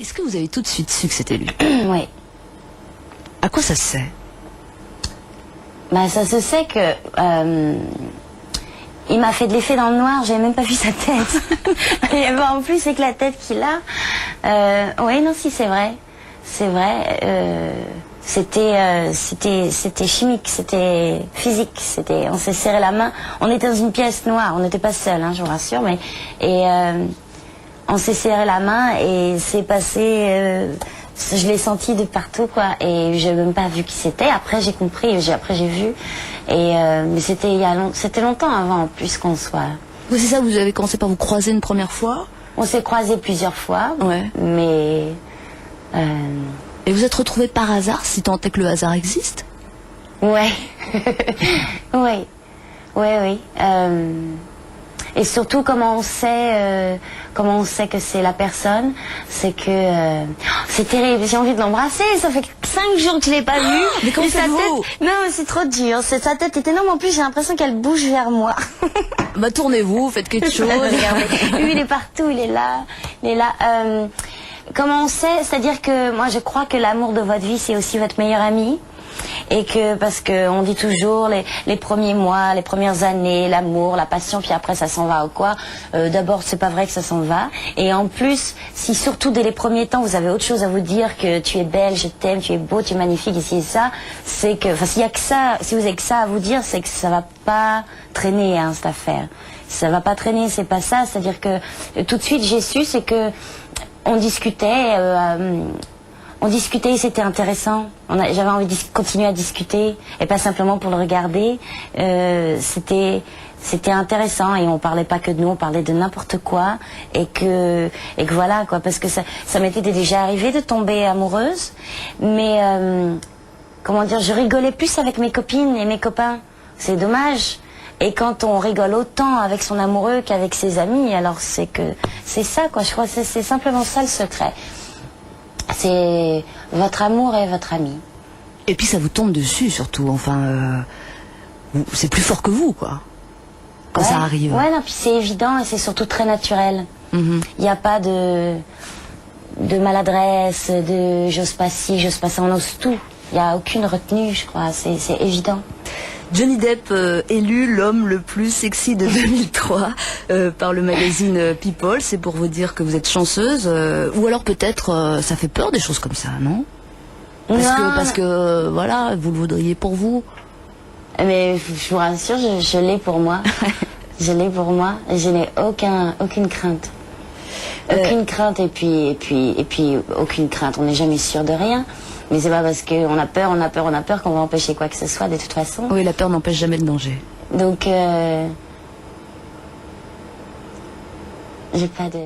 Est-ce que vous avez tout de suite su que c'était lui? Oui. À quoi ça se sait? Bah, ça se sait que il m'a fait de l'effet dans le noir, j'avais même pas vu sa tête. Et en plus, avec la tête qu'il a, oui, non, si, c'est vrai. C'est vrai. C'était chimique, c'était physique, on s'est serré la main. On était dans une pièce noire, on n'était pas seuls, hein, je vous rassure, mais on s'est serré la main et c'est passé. Je l'ai senti de partout, quoi, et j'ai même pas vu qui c'était. Après j'ai compris, après j'ai vu, mais c'était longtemps avant en plus qu'on soit. Oui, c'est ça. Vous avez commencé par vous croiser une première fois. On s'est croisés plusieurs fois, ouais. Mais. Et vous êtes retrouvés par hasard, si tant est que le hasard existe? Ouais, oui, oui. Et surtout, comment on sait que c'est la personne, c'est que c'est terrible. J'ai envie de l'embrasser. Ça fait 5 jours que je l'ai pas vu. Mais comment faites-vous? Non, c'est trop dur. Sa tête est énorme. En plus, j'ai l'impression qu'elle bouge vers moi. Bah tournez-vous, faites quelque chose. Regardez. Lui, il est partout. Il est là. Comment on sait? C'est-à-dire que moi, je crois que l'amour de votre vie, c'est aussi votre meilleur ami. Et que, parce que on dit toujours les premiers mois, les premières années, l'amour, la passion, puis après ça s'en va ou quoi. D'abord, c'est pas vrai que ça s'en va. Et en plus, si surtout dès les premiers temps, vous avez autre chose à vous dire que tu es belle, je t'aime, tu es beau, tu es magnifique, ici et ça, c'est que, enfin, s'il y a que ça, si vous avez que ça à vous dire, c'est que ça va pas traîner, hein, cette affaire. Ça va pas traîner, c'est pas ça. C'est-à-dire que tout de suite, j'ai su, c'est que on discutait. On discutait, c'était intéressant. J'avais envie de continuer à discuter et pas simplement pour le regarder. C'était intéressant et on parlait pas que de nous, on parlait de n'importe quoi et que voilà quoi, parce que ça m'était déjà arrivé de tomber amoureuse, mais comment dire, je rigolais plus avec mes copines et mes copains. C'est dommage. Et quand on rigole autant avec son amoureux qu'avec ses amis, alors c'est ça quoi. Je crois que c'est simplement ça le secret. C'est votre amour et votre ami. Et puis ça vous tombe dessus surtout, enfin, c'est plus fort que vous, quoi, quand ça arrive. Ouais, non, puis c'est évident et c'est surtout très naturel. Il n'y a pas de maladresse, de j'ose pas ci, j'ose pas ça, on ose tout. Il n'y a aucune retenue, je crois, c'est évident. Johnny Depp élu l'homme le plus sexy de 2003 par le magazine People, c'est pour vous dire que vous êtes chanceuse, ou alors peut-être ça fait peur des choses comme ça, non? Parce que voilà, vous le voudriez pour vous. Mais je vous rassure, je l'ai pour moi. Je l'ai pour moi et je n'ai aucune crainte. Aucune crainte et puis aucune crainte, on n'est jamais sûr de rien. Mais c'est pas parce qu'on a peur qu'on va empêcher quoi que ce soit de toute façon. Oui, la peur n'empêche jamais le danger. Donc, j'ai pas de...